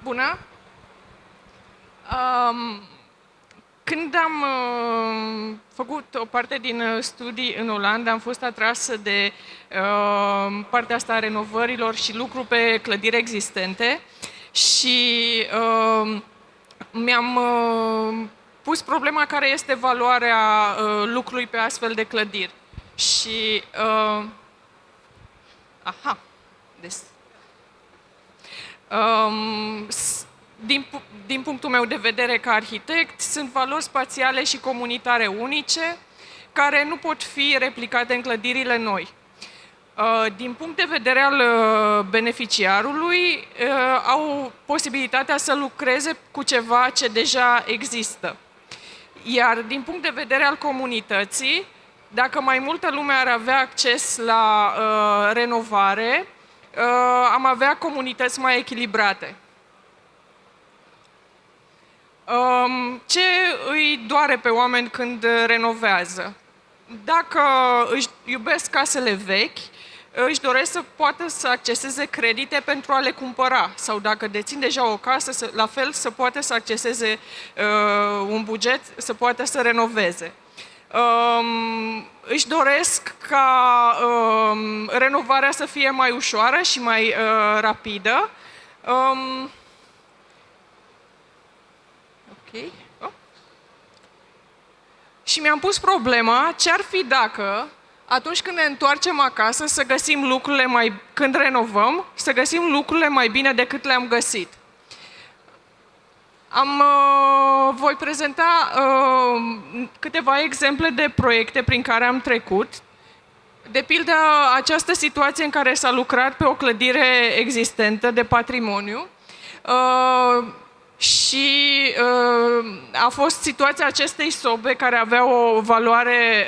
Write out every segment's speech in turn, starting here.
Bună! Când am făcut o parte din studii în Olanda, am fost atrasă de partea asta a renovărilor și lucru pe clădiri existente și mi-am pus problema care este valoarea lucrului pe astfel de clădiri. Și din punctul meu de vedere ca arhitect, sunt valori spațiale și comunitare unice care nu pot fi replicate în clădirile noi. Din punct de vedere al beneficiarului, au posibilitatea să lucreze cu ceva ce deja există. Iar din punct de vedere al comunității, dacă mai multă lume ar avea acces la renovare, am avea comunități mai echilibrate. Ce îi doare pe oameni când renovează? Dacă își iubesc casele vechi, își doresc să poată să acceseze credite pentru a le cumpăra. Sau dacă dețin deja o casă, la fel să poată să acceseze un buget, să poată să renoveze. Își doresc ca renovarea să fie mai ușoară și mai rapidă. Și mi-am pus problema ce ar fi dacă, atunci când ne întoarcem acasă, să găsim lucrurile când renovăm, să găsim lucrurile mai bine decât le-am găsit. Voi prezenta câteva exemple de proiecte prin care am trecut. De pildă, această situație în care s-a lucrat pe o clădire existentă de patrimoniu și a fost situația acestei sobe care avea o valoare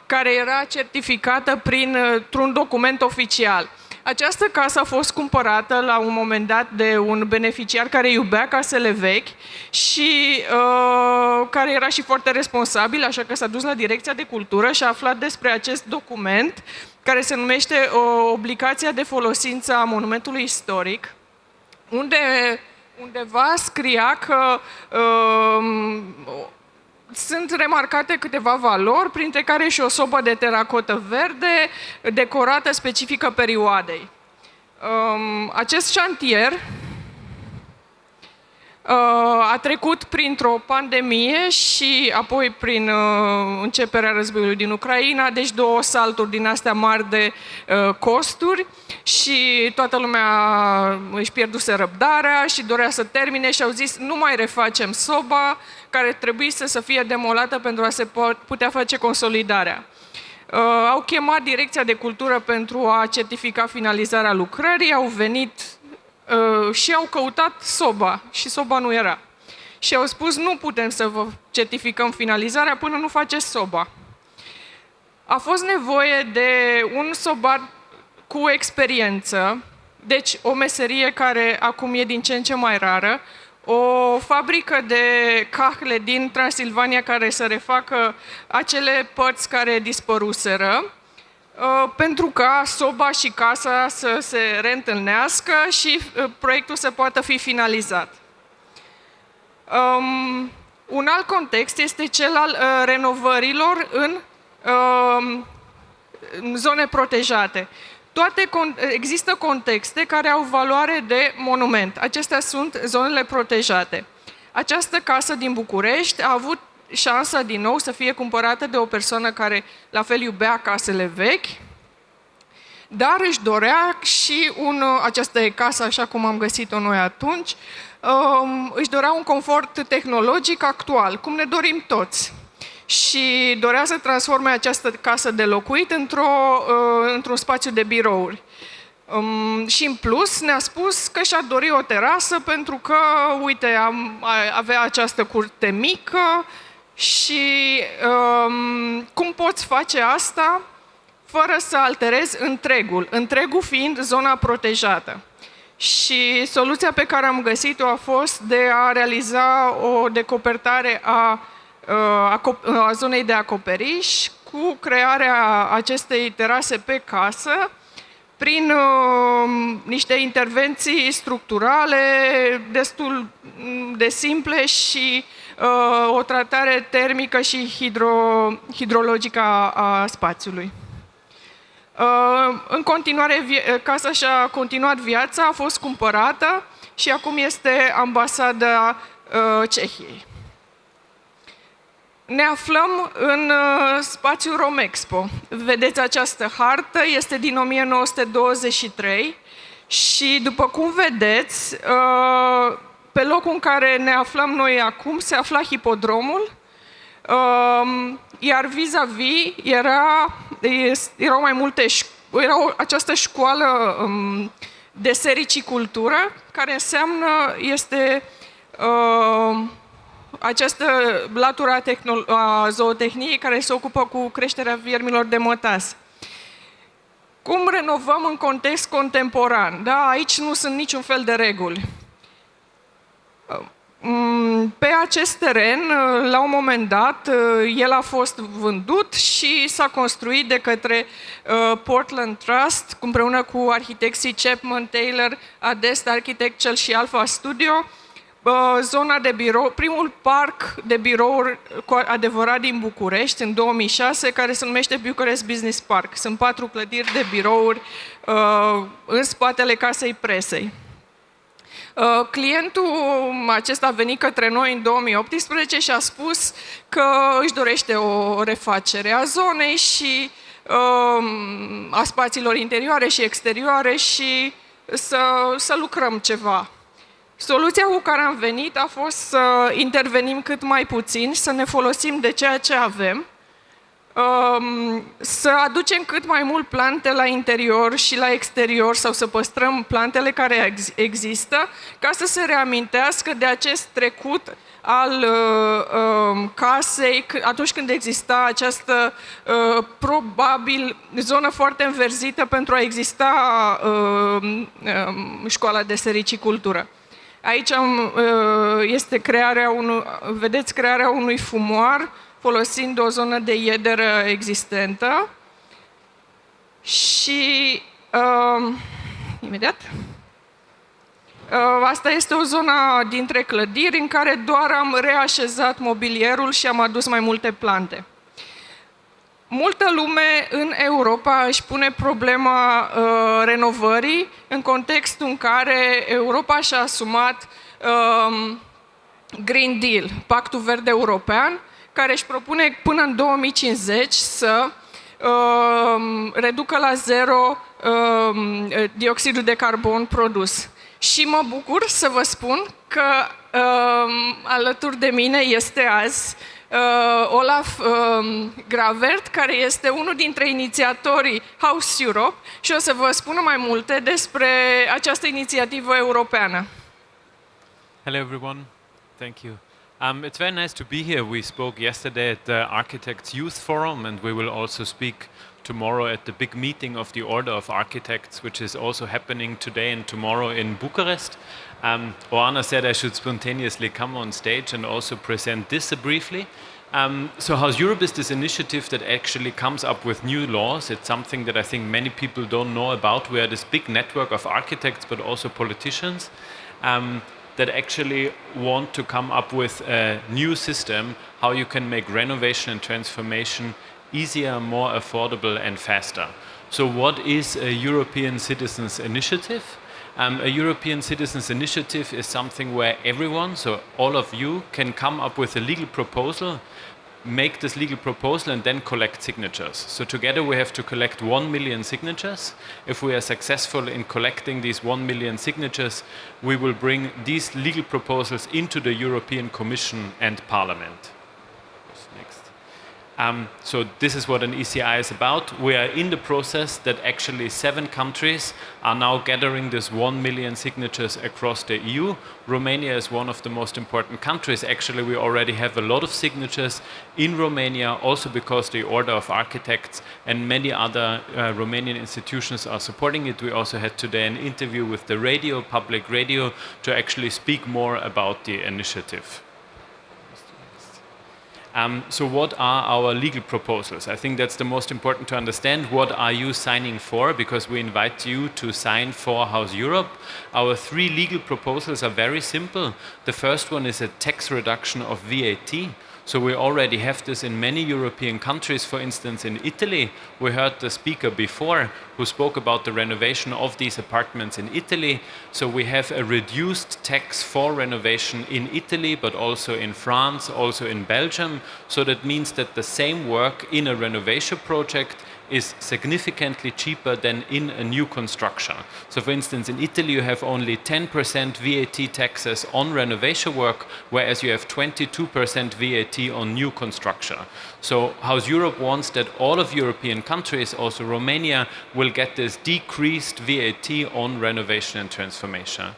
care era certificată printr-un document oficial. Această casă a fost cumpărată la un moment dat de un beneficiar care iubea casele vechi și care era și foarte responsabil, așa că s-a dus la Direcția de Cultură și a aflat despre acest document care se numește Obligația de folosință a monumentului istoric, unde undeva scria că sunt remarcate câteva valori, printre care și o sobă de teracotă verde, decorată specifică perioadei. Acest șantier a trecut printr-o pandemie și apoi prin începerea războiului din Ucraina, deci două salturi din astea mari de costuri și toată lumea își pierduse răbdarea și dorea să termine și au zis nu mai refacem soba care trebuie să fie demolată pentru a se putea face consolidarea. Au chemat Direcția de Cultură pentru a certifica finalizarea lucrării, au venit și au căutat soba și soba nu era. Și au spus nu putem să vă certificăm finalizarea până nu faceți soba. A fost nevoie de un sobar cu experiență, deci o meserie care acum e din ce în ce mai rară, o fabrică de cahle din Transilvania care să refacă acele părți care dispăruseră, pentru ca soba și casa să se reîntâlnească și proiectul să poată fi finalizat. Un alt context este cel al renovărilor în zone protejate. Există contexte care au valoare de monument. Acestea sunt zonele protejate. Această casă din București a avut șansa din nou să fie cumpărată de o persoană care la fel iubea casele vechi, dar își dorea și această e casă așa cum am găsit-o noi atunci, își dorea un confort tehnologic actual, cum ne dorim toți. Și dorea să transforme această casă de locuit într-un spațiu de birouri. Și în plus ne-a spus că și-a dori o terasă pentru că, uite, avea această curte mică și cum poți face asta fără să alterezi întregul fiind zona protejată. Și soluția pe care am găsit-o a fost de a realiza o decopertare a zonei de acoperiș cu crearea acestei terase pe casă, prin niște intervenții structurale destul de simple și o tratare termică și hidrologică a spațiului. În continuare, casa și-a continuat viața, a fost cumpărată și acum este ambasada Cehiei. Ne aflăm în spațiul Expo. Vedeți această hartă, este din 1923 și, după cum vedeți, pe locul în care ne aflăm noi acum se afla hipodromul, iar vis-a-vis erau mai multe era această școală de sericicultură, care înseamnă această latură a zootehniei care se ocupă cu creșterea viermilor de mătase. Cum renovăm în context contemporan? Da, aici nu sunt niciun fel de reguli. Pe acest teren, la un moment dat, el a fost vândut și s-a construit de către Portland Trust, împreună cu arhitecții Chapman, Taylor, Adest Architectural și Alpha Studio, zona de birou, primul parc de birouri adevărat din București, în 2006, care se numește Bucharest Business Park. Sunt 4 clădiri de birouri în spatele Casei Presei. Clientul acesta a venit către noi în 2018 și a spus că își dorește o refacere a zonei și a spațiilor interioare și exterioare și să lucrăm ceva. Soluția cu care am venit a fost să intervenim cât mai puțin, să ne folosim de ceea ce avem, să aducem cât mai mult plante la interior și la exterior sau să păstrăm plantele care există, ca să se reamintească de acest trecut al casei, atunci când exista această probabil zonă foarte înverzită pentru a exista școala de sericicultură. Aici este vedeți crearea unui fumoar folosind o zonă de iederă existentă și imediat asta este o zonă dintre clădiri în care doar am reașezat mobilierul și am adus mai multe plante. Multă lume în Europa își pune problema renovării în contextul în care Europa și-a asumat Green Deal, Pactul Verde European, care își propune până în 2050 să reducă la zero dioxidul de carbon produs. Și mă bucur să vă spun că alături de mine este azi Olaf Gravert, care este unul dintre inițiatorii HouseEurope și o să vă spună mai multe despre această inițiativă europeană. Hello everyone, thank you. It's very nice to be here. We spoke yesterday at the Architects Youth Forum and we will also speak tomorrow at the big meeting of the Order of Architects, which is also happening today and tomorrow in Bucharest. Oana said I should spontaneously come on stage and also present this briefly. So HouseEurope is this initiative that actually comes up with new laws. It's something that I think many people don't know about. We are this big network of architects but also politicians that actually want to come up with a new system, how you can make renovation and transformation easier, more affordable and faster. So what is a European Citizens Initiative? A European Citizens Initiative is something where everyone, so all of you, can come up with a legal proposal, make this legal proposal and then collect signatures. So together we have to collect 1 million signatures. If we are successful in collecting these 1 million signatures, we will bring these legal proposals into the European Commission and Parliament. So this is what an ECI is about. We are in the process that actually 7 countries are now gathering this 1 million signatures across the EU. Romania is one of the most important countries. Actually, we already have a lot of signatures in Romania, also because the Order of Architects and many other Romanian institutions are supporting it. We also had today an interview with the radio, public radio, to actually speak more about the initiative. So what are our legal proposals? I think that's the most important to understand. What are you signing for? Because we invite you to sign for House Europe. Our 3 legal proposals are very simple. The first one is a tax reduction of VAT. So we already have this in many European countries. For instance, in Italy, we heard the speaker before who spoke about the renovation of these apartments in Italy. So we have a reduced tax for renovation in Italy, but also in France, also in Belgium. So that means that the same work in a renovation project is significantly cheaper than in a new construction. So for instance, in Italy you have only 10% VAT taxes on renovation work, whereas you have 22% VAT on new construction. So House Europe wants that all of European countries, also Romania, will get this decreased VAT on renovation and transformation.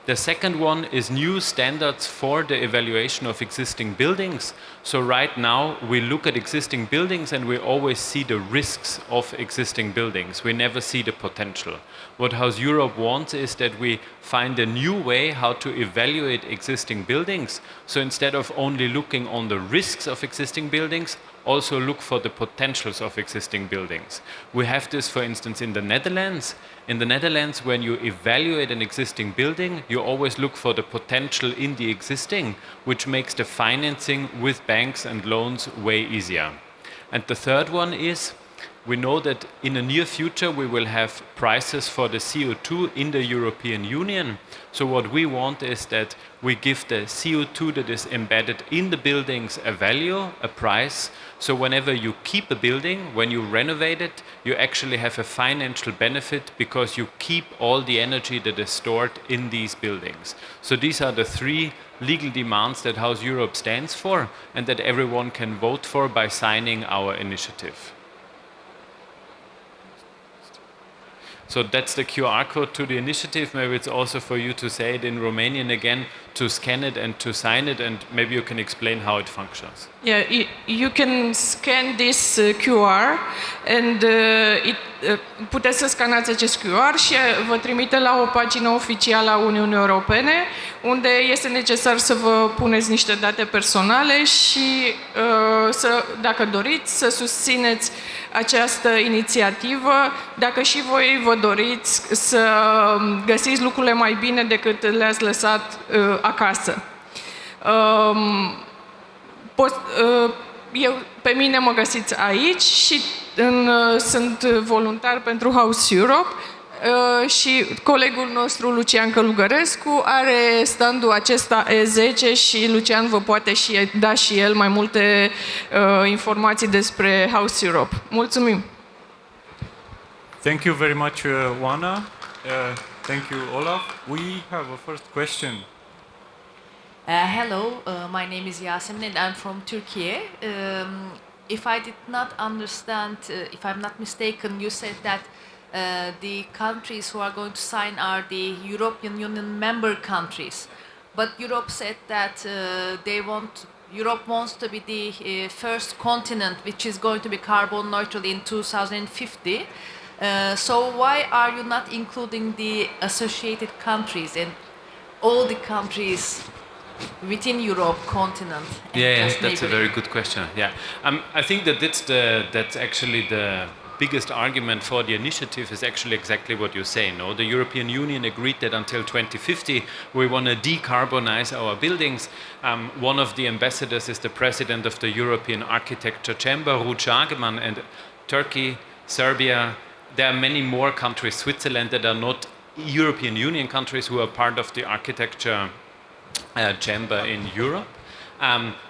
The second one is new standards for the evaluation of existing buildings. So right now we look at existing buildings and we always see the risks of existing buildings. We never see the potential. What House Europe wants is that we find a new way how to evaluate existing buildings. So instead of only looking on the risks of existing buildings, also look for the potentials of existing buildings. We have this, for instance, in the Netherlands. In the Netherlands, when you evaluate an existing building, you always look for the potential in the existing, which makes the financing with banks and loans way easier. And the third one is, we know that in the near future we will have prices for the CO2 in the European Union. So what we want is that we give the CO2 that is embedded in the buildings a value, a price. So whenever you keep a building, when you renovate it, you actually have a financial benefit because you keep all the energy that is stored in these buildings. So these are the 3 legal demands that House Europe stands for and that everyone can vote for by signing our initiative. So that's the QR code to the initiative. Maybe it's also for you to say it in Romanian again, to scan it and to sign it, and maybe you can explain how it functions. Yeah, you can scan this QR and puteți să scanați acest QR și vă trimite la o pagină oficială a Uniunii Europene, unde este necesar să vă puneți niște date personale și, dacă doriți, să susțineți această inițiativă, dacă și voi vă doriți să găsiți lucrurile mai bine decât le-ați lăsat acasă. Pe mine mă găsiți aici și sunt voluntar pentru House Europe și colegul nostru Lucian Călugărescu are standul acesta E10 și Lucian vă poate da și el mai multe informații despre House Europe. Mulțumim! Thank you very much, Oana. Thank you, Olaf. We have a first question. Hello, my name is Yasemin and I'm from Turkey. If I did not understand, if I'm not mistaken, you said that the countries who are going to sign are the European Union member countries. But Europe said that Europe wants to be the first continent which is going to be carbon neutral in 2050. So why are you not including the associated countries and all the countries within Europe continent? Yeah, that's a very good question. Yeah, I think that that's actually the biggest argument for the initiative is actually exactly what you say. No, the European Union agreed that until 2050 we want to decarbonize our buildings. One of the ambassadors is the president of the European Architecture Chamber, Ruud Jageman, and Turkey, Serbia. There are many more countries, Switzerland, that are not European Union countries who are part of the architecture chamber in Europe.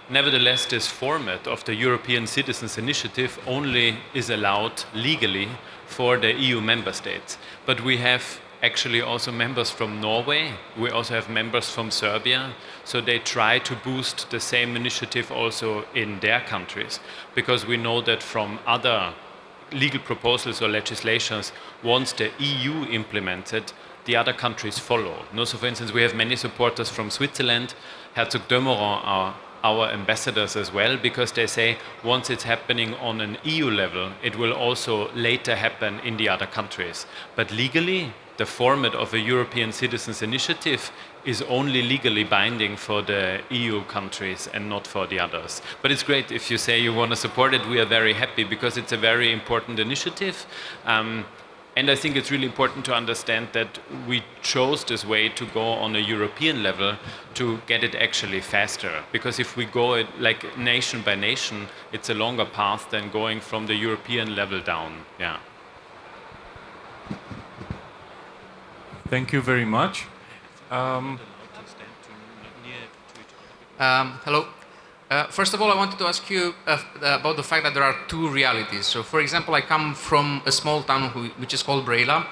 Nevertheless, this format of the European Citizens Initiative only is allowed legally for the EU member states. But we have actually also members from Norway. We also have members from Serbia. So they try to boost the same initiative also in their countries, because we know that from other legal proposals or legislations, once the EU implements it, the other countries follow. No, so for instance, we have many supporters from Switzerland. Herzog de Meuron are our ambassadors as well, because they say once it's happening on an EU level, it will also later happen in the other countries. But legally, the format of a European Citizens Initiative is only legally binding for the EU countries and not for the others. But it's great if you say you want to support it. We are very happy because it's a very important initiative. And I think it's really important to understand that we chose this way to go on a European level to get it actually faster. Because if we go it like nation by nation, it's a longer path than going from the European level down. Yeah. Thank you very much. Hello. First of all, I wanted to ask you about the fact that there are two realities. So, for example, I come from a small town which is called Brăila,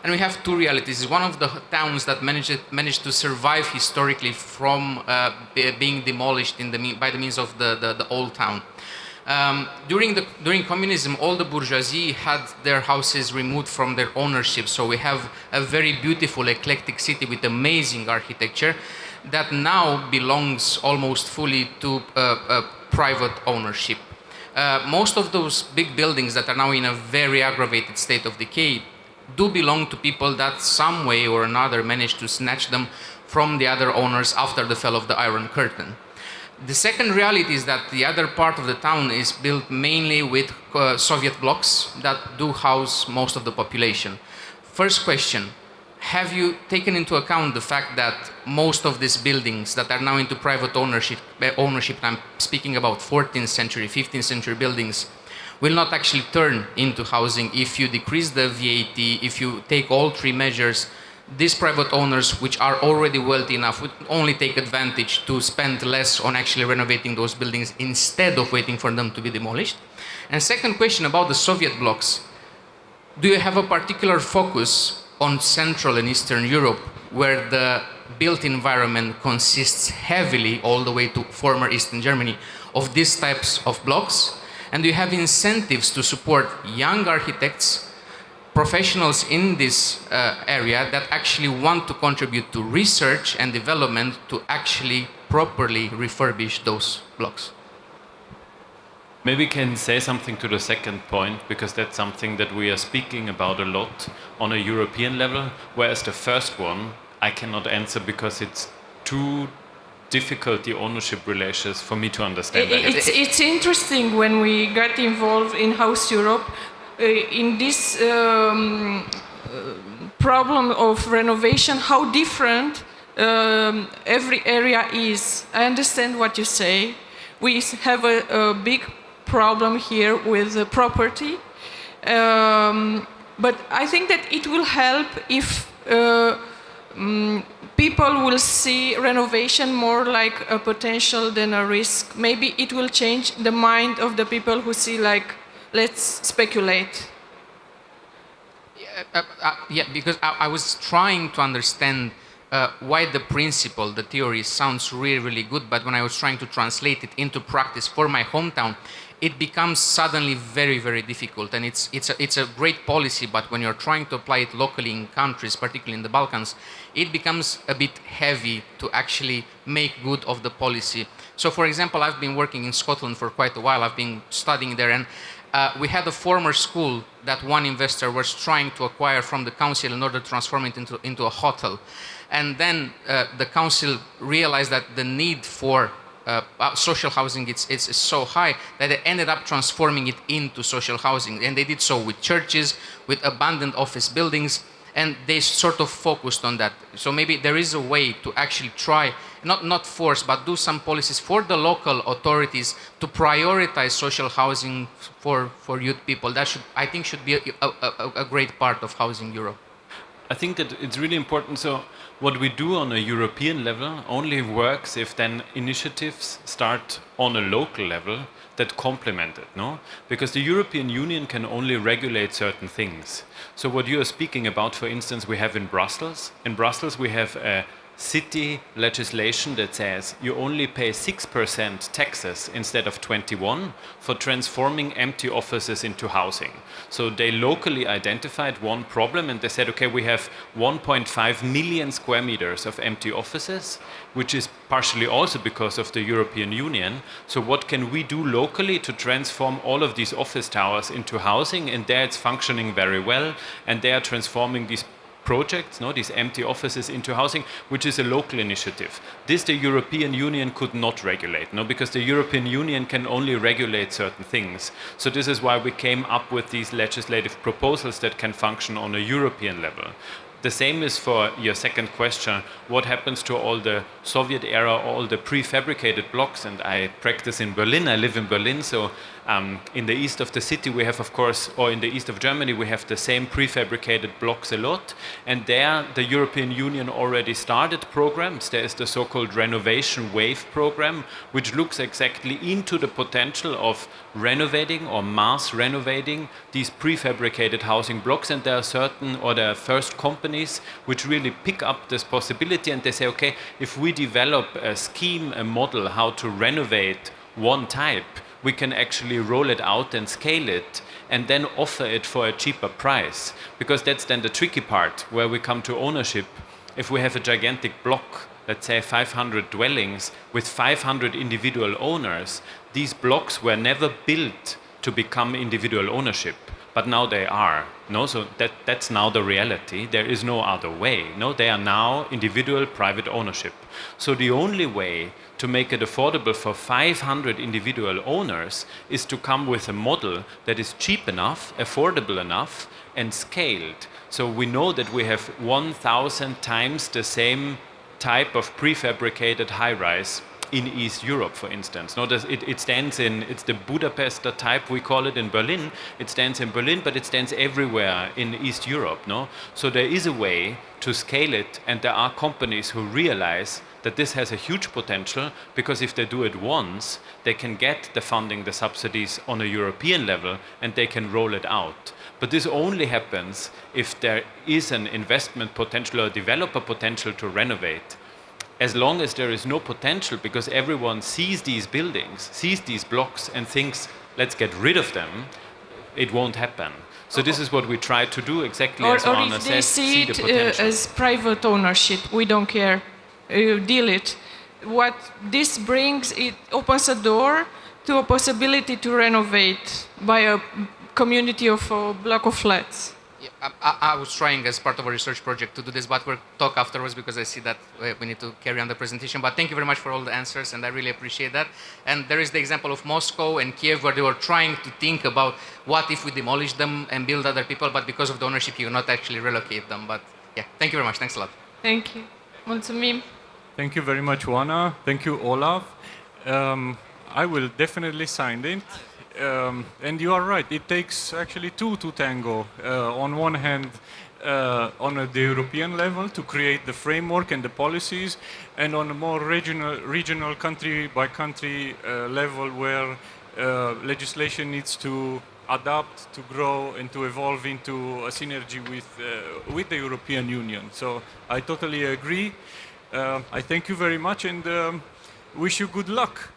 and we have two realities. It's one of the towns that managed to survive historically from being demolished by the means of the old town. During communism, all the bourgeoisie had their houses removed from their ownership. So we have a very beautiful, eclectic city with amazing architecture that now belongs almost fully to private ownership. Most of those big buildings that are now in a very aggravated state of decay do belong to people that some way or another managed to snatch them from the other owners after the fall of the Iron Curtain. The second reality is that the other part of the town is built mainly with Soviet blocks that do house most of the population. First question, have you taken into account the fact that most of these buildings that are now into private ownership, I'm speaking about 14th century, 15th century buildings, will not actually turn into housing if you decrease the VAT, if you take all three measures? These private owners, which are already wealthy enough, would only take advantage to spend less on actually renovating those buildings instead of waiting for them to be demolished. And second question about the Soviet blocks. Do you have a particular focus on Central and Eastern Europe, where the built environment consists heavily, all the way to former Eastern Germany, of these types of blocks? And do you have incentives to support young architects, professionals in this area that actually want to contribute to research and development to actually properly refurbish those blocks? Maybe can say something to the second point, because that's something that we are speaking about a lot on a European level, whereas the first one I cannot answer because it's too difficult, the ownership relations, for me to understand. It's interesting when we got involved in HouseEurope in this problem of renovation, how different every area is. I understand what you say. We have a big problem here with the property, but I think that it will help if people will see renovation more like a potential than a risk. Maybe it will change the mind of the people who see like, let's speculate. Yeah, because I was trying to understand why the principle, the theory sounds really, really good, but when I was trying to translate it into practice for my hometown, it becomes suddenly very, very difficult. And it's a great policy, but when you're trying to apply it locally in countries, particularly in the Balkans, it becomes a bit heavy to actually make good of the policy. So, for example, I've been working in Scotland for quite a while. I've been studying there, and we had a former school that one investor was trying to acquire from the council in order to transform it into a hotel. And then the council realized that the need for social housing is so high that they ended up transforming it into social housing. And they did so with churches, with abandoned office buildings, and they sort of focused on that. So maybe there is a way to actually try, not force, but do some policies for the local authorities to prioritize social housing for youth people. That I think should be a great part of Housing Europe. I think that it's really important. So what we do on a European level only works if then initiatives start on a local level that complement it, no? Because the European Union can only regulate certain things. So what you are speaking about, for instance, we have in Brussels. In Brussels we have a city legislation that says you only pay 6% taxes instead of 21% for transforming empty offices into housing. So they locally identified one problem and they said, okay, we have 1.5 million square meters of empty offices, which is partially also because of the European Union. So what can we do locally to transform all of these office towers into housing? And there it's functioning very well, and they are transforming these projects, no, these empty offices into housing, which is a local initiative. This the European Union could not regulate, no, because the European Union can only regulate certain things. So this is why we came up with these legislative proposals that can function on a European level. The same is for your second question, what happens to all the Soviet era, all the prefabricated blocks, and I practice in Berlin, I live in Berlin, so in the east of the city we have, of course, or in the east of Germany, we have the same prefabricated blocks a lot, and there the European Union already started programs. There is the so-called renovation wave program, which looks exactly into the potential of renovating or mass renovating these prefabricated housing blocks, and there are certain, or there are first companies which really pick up this possibility, and they say, okay, if we develop a scheme, a model, how to renovate one type, we can actually roll it out and scale it and then offer it for a cheaper price. Because that's then the tricky part where we come to ownership. If we have a gigantic block, let's say 500 dwellings with 500 individual owners, these blocks were never built to become individual ownership, but now they are. No, so that's now the reality. There is no other way. No, they are now individual private ownership. So the only way to make it affordable for 500 individual owners is to come with a model that is cheap enough, affordable enough, and scaled. So we know that we have 1,000 times the same type of prefabricated high-rise in East Europe, for instance. No, it stands in, it's the Budapest type, we call it in Berlin. It stands in Berlin, but it stands everywhere in East Europe. No? So there is a way to scale it, and there are companies who realize that this has a huge potential, because if they do it once, they can get the funding, the subsidies on a European level, and they can roll it out. But this only happens if there is an investment potential or developer potential to renovate. As long as there is no potential, because everyone sees these buildings, sees these blocks and thinks, let's get rid of them, it won't happen. So this is what we try to do, exactly as Oana if they says, see the it potential. as private ownership, we don't care, deal it. What this brings, it opens a door to a possibility to renovate by a community of a block of flats. Yeah, I was trying as part of a research project to do this, but we'll talk afterwards because I see that we need to carry on the presentation. But thank you very much for all the answers, and I really appreciate that. And there is the example of Moscow and Kiev, where they were trying to think about what if we demolish them and build other people, but because of the ownership, you cannot actually relocate them. But yeah, thank you very much. Thanks a lot. Thank you. Mulțumim. Thank you very much, Oana. Thank you, Olaf. I will definitely sign it. And you are right, it takes actually two to tango. On one hand, on the European level to create the framework and the policies, and on a more regional country by country level where legislation needs to adapt, to grow, and to evolve into a synergy with the European Union. So I totally agree. I thank you very much, and wish you good luck.